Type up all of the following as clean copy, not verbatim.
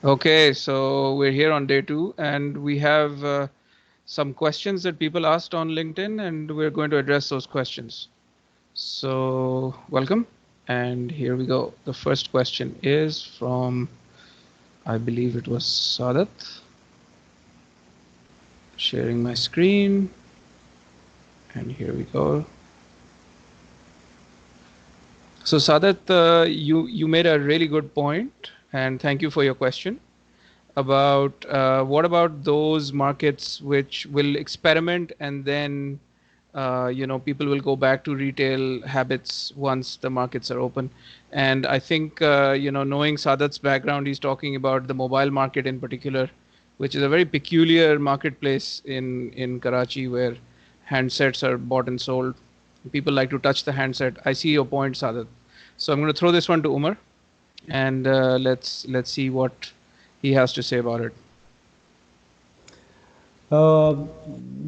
Okay, so we're here on day two, and we have some questions that people asked on LinkedIn, and we're going to address those questions. So, welcome, and here we go. The first question is from, I believe it was Sadat. Sharing my screen, and here we go. So, Sadat, you made a really good point, and thank you for your question about what about those markets which will experiment and then people will go back to retail habits once the markets are open. And I think knowing Sadat's background, he's talking about the mobile market in particular, which is a very peculiar marketplace in Karachi, where handsets are bought and sold. People like to touch the handset. I see your point, Sadat. So I'm going to throw this one to Umar, and let's see what he has to say about it. Uh,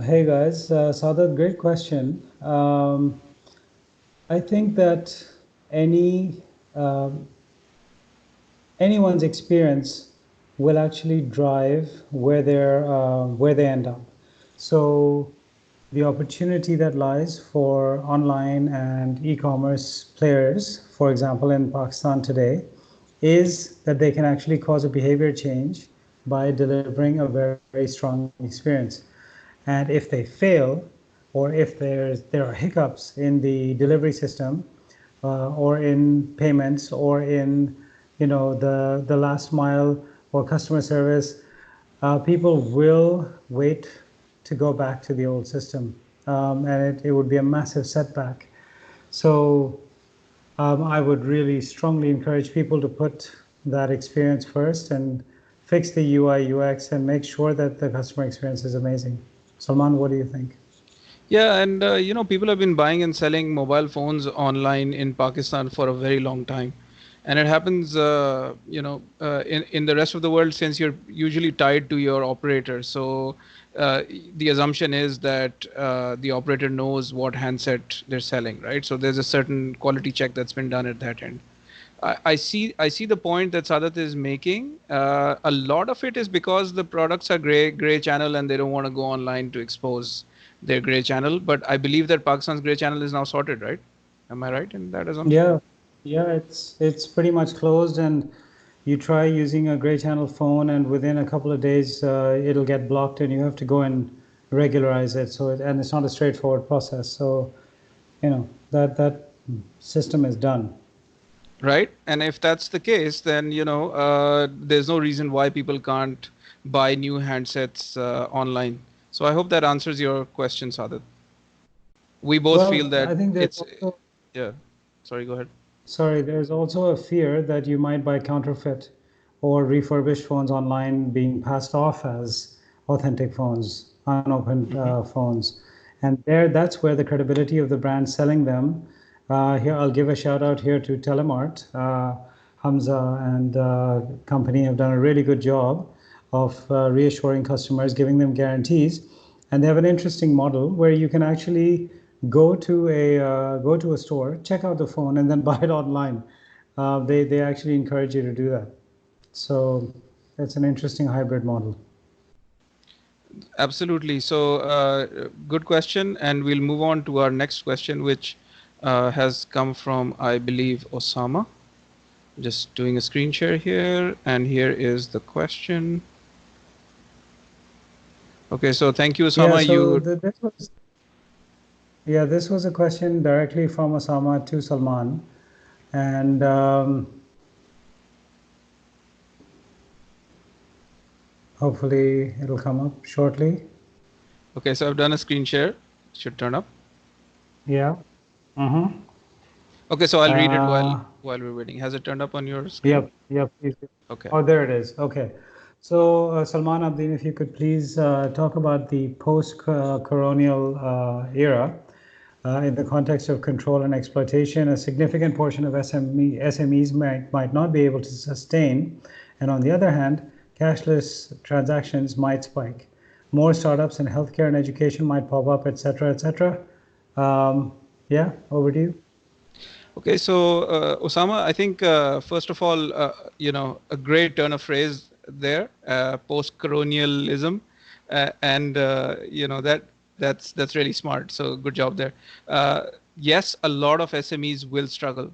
Hey guys, Sadat, great question. I think that any anyone's experience will actually drive where they end up. So the opportunity that lies for online and e-commerce players, for example, in Pakistan today, is that they can actually cause a behavior change by delivering a very strong experience. And if they fail, or if there are hiccups in the delivery system, or in payments, or in the last mile or customer service, people will wait to go back to the old system, and it would be a massive setback. So I would really strongly encourage people to put that experience first and fix the UI UX and make sure that the customer experience is amazing. Salman, what do you think? Yeah, and people have been buying and selling mobile phones online in Pakistan for a very long time, and it happens, in the rest of the world, since you're usually tied to your operator. So uh, the assumption is that the operator knows what handset they're selling, right? So there's a certain quality check that's been done at that end. I see the point that Sadat is making. A lot of it is because the products are gray channel, and they don't want to go online to expose their gray channel. But I believe that Pakistan's gray channel is now sorted, right? Am I right in that assumption? Yeah, yeah, it's pretty much closed, and you try using a gray channel phone, and within a couple of days, it'll get blocked, and you have to go and regularize it. And it's not a straightforward process. So, that system is done. Right. And if that's the case, then there's no reason why people can't buy new handsets online. So I hope that answers your question, Sadat. We both feel Well, that I think it's yeah. Sorry, go ahead. there's also a fear that you might buy counterfeit or refurbished phones online being passed off as authentic phones, unopened Hmm. phones. And that's where the credibility of the brand selling them. Here, I'll give a shout out here to Telemart. Hamza and company have done a really good job of reassuring customers, giving them guarantees. And they have an interesting model where you can actually go to a store, check out the phone, and then buy it online. They actually encourage you to do that. So it's an interesting hybrid model. Absolutely. So, good question, and we'll move on to our next question, which has come from, I believe, Osama. Just doing a screen share here, and here is the question. Okay, so thank you, Yeah. Osama. So You this was a question directly from Osama to Salman, and hopefully it'll come up shortly. okay? So I've done a screen share. Should turn up. Yeah. Mm-hmm. Okay, so I'll read it while Uh, while we're waiting. Has it turned up on your screen? Yep, yep. Please do. Okay. Oh, there it is. Okay. So, Salman Abdin, if you could please talk about the post-colonial era in the context of control and exploitation. A significant portion of SMEs might not be able to sustain, and on the other hand, cashless transactions might spike. More startups in healthcare and education might pop up, etc., etc. Yeah, over to you. Okay, so Osama, I think first of all, a great turn of phrase. there, post-colonialism, and that's really smart. So good job there. Yes, a lot of SMEs will struggle,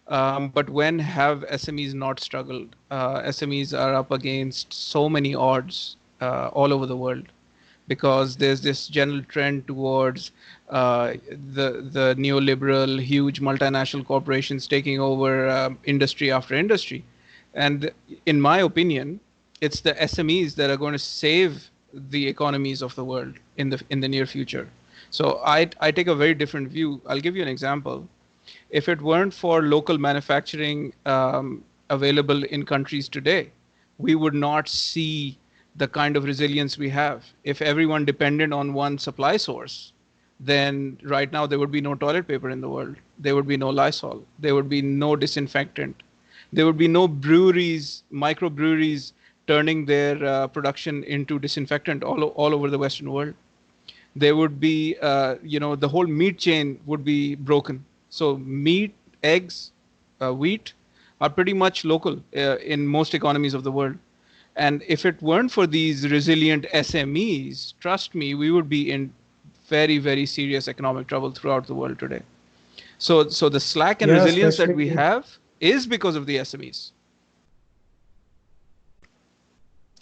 but when have SMEs not struggled? SMEs are up against so many odds all over the world, because there's this general trend towards the neoliberal huge multinational corporations taking over industry after industry, and in my opinion, it's the SMEs that are going to save the economies of the world in the near future. So I take a very different view. I'll give you an example. If it weren't for local manufacturing available in countries today, we would not see the kind of resilience we have. If everyone depended on one supply source, then right now there would be no toilet paper in the world. There would be no Lysol. There would be no disinfectant. There would be no breweries, microbreweries turning their production into disinfectant all over the Western world. There would be, the whole meat chain would be broken. So meat, eggs, wheat are pretty much local in most economies of the world. And if it weren't for these resilient SMEs, trust me, we would be in very, very serious economic trouble throughout the world today. So the slack and Yeah, resilience that we especially have is because of the SMEs.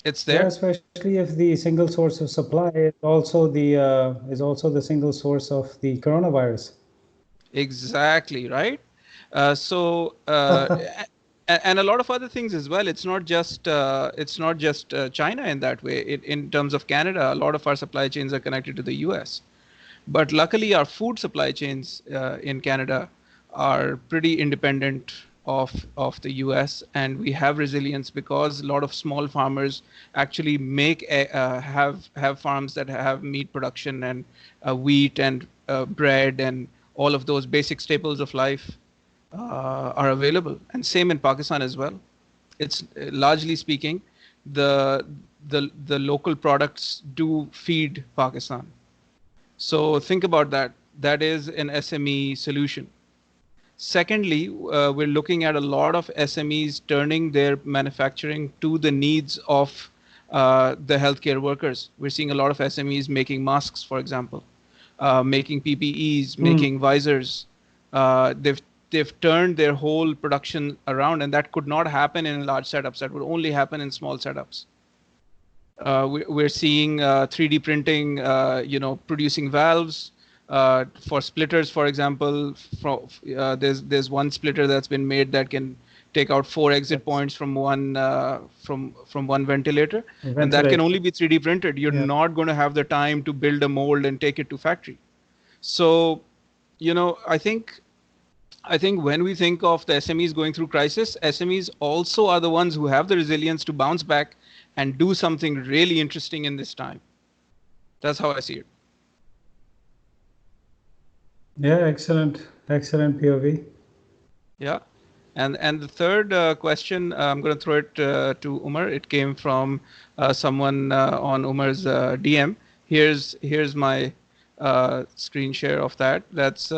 It's yeah, there. especially if the single source of supply is also the single source of the coronavirus. Exactly, right? And a lot of other things as well. It's not just China in that way. In terms of Canada, a lot of our supply chains are connected to the US. But luckily, our food supply chains in Canada are pretty independent of the US, and we have resilience because a lot of small farmers actually have farms that have meat production and wheat and bread and all of those basic staples of life are available. And same in Pakistan as well. It's largely speaking, the the local products do feed Pakistan. So think about that. That is an SME solution. Secondly, we're looking at a lot of SMEs turning their manufacturing to the needs of the healthcare workers. We're seeing a lot of SMEs making masks, for example, making PPEs, Mm. making visors. They've turned their whole production around, and that could not happen in large setups. That would only happen in small setups. We're seeing 3D printing, producing valves for splitters, for example. There's one splitter that's been made that can take out 4 exit Yes. points from one ventilator, and that can Ventilate. only be 3D printed. You're Yeah. not going to have the time to build a mold and take it to factory. So, I think when we think of the SMEs going through crisis, SMEs also are the ones who have the resilience to bounce back and do something really interesting in this time. That's how I see it. Yeah, excellent POV. Yeah. And the third question, I'm going to throw it to Umar. It came from someone on Umar's DM. Here's my screen share of that. That's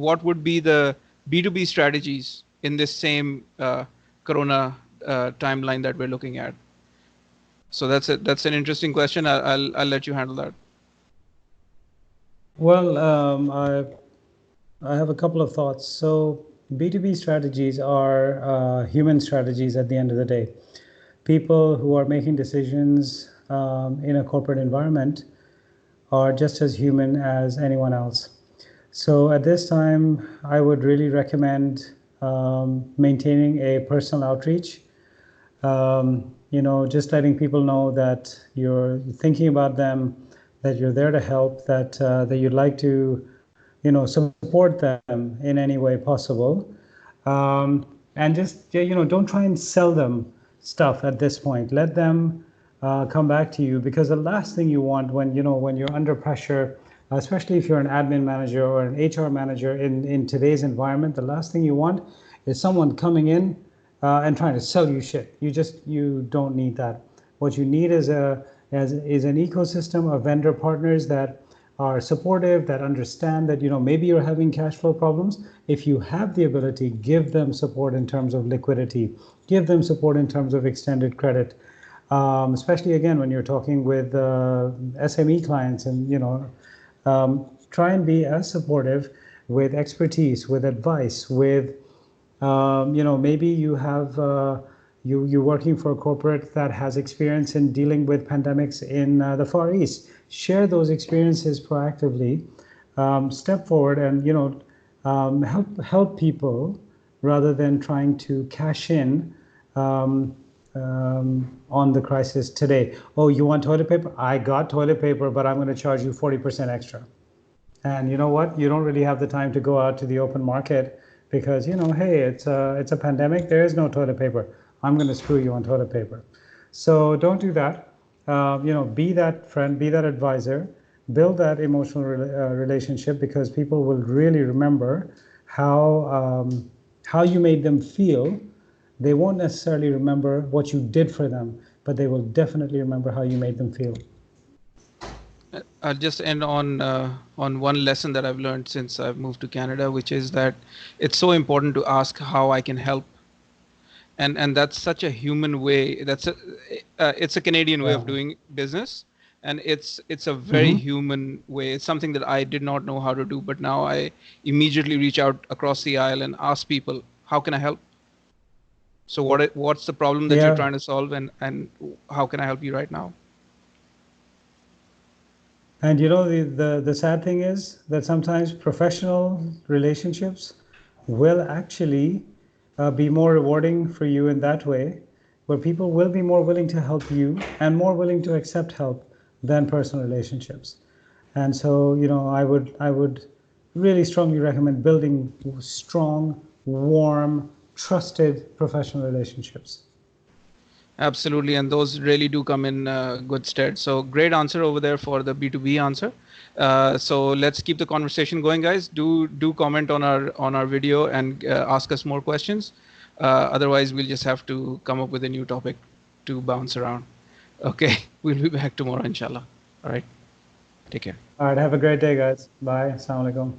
what would be the B2B strategies in this same Corona timeline that we're looking at. So that's an interesting question. I'll let you handle that. Well, I have a couple of thoughts. So B2B strategies are human strategies at the end of the day. People who are making decisions in a corporate environment are just as human as anyone else. So at this time, I would really recommend maintaining a personal outreach. Just letting people know that you're thinking about them, that you're there to help, that you'd like to, support them in any way possible. And just, don't try and sell them stuff at this point. Let them come back to you, because the last thing you want when you're under pressure, especially if you're an admin manager or an HR manager in today's environment, the last thing you want is someone coming in and trying to sell you shit. You don't need that. What you need is an ecosystem of vendor partners that are supportive, that understand that maybe you're having cash flow problems. If you have the ability, give them support in terms of liquidity, give them support in terms of extended credit. especially again when you're talking with SME clients, and try and be as supportive with expertise, with advice, with maybe you have you're working for a corporate that has experience in dealing with pandemics in the Far East. Share those experiences proactively. Step forward and help people rather than trying to cash in on the crisis today. Oh, you want toilet paper? I got toilet paper, but I'm going to charge you 40% extra. And you know what? You don't really have the time to go out to the open market because, hey, it's a pandemic. There is no toilet paper. I'm going to screw you on toilet paper. So don't do that. Be that friend, be that advisor, build that emotional relationship, because people will really remember how you made them feel. They won't necessarily remember what you did for them, but they will definitely remember how you made them feel. I'll just end on one lesson that I've learned since I've moved to Canada, which is that it's so important to ask how I can help, and that's such a human way. It's a Canadian way Yeah. of doing business, and it's a very Mm-hmm. human way. It's something that I did not know how to do, but now I immediately reach out across the aisle and ask people, how can I help? So what's the problem that you're Yeah. trying to solve, and how can I help you right now? And the sad thing is that sometimes professional relationships will actually be more rewarding for you in that way, where people will be more willing to help you and more willing to accept help than personal relationships. And so, I would really strongly recommend building strong, warm, trusted professional relationships. Absolutely, and those really do come in good stead. So great answer over there for the B2B answer. So let's keep the conversation going, guys. Do comment on our video and ask us more questions. Otherwise, we'll just have to come up with a new topic to bounce around. Okay, we'll be back tomorrow, inshallah. All right, take care. All right, have a great day, guys. Bye. Assalamu alaikum.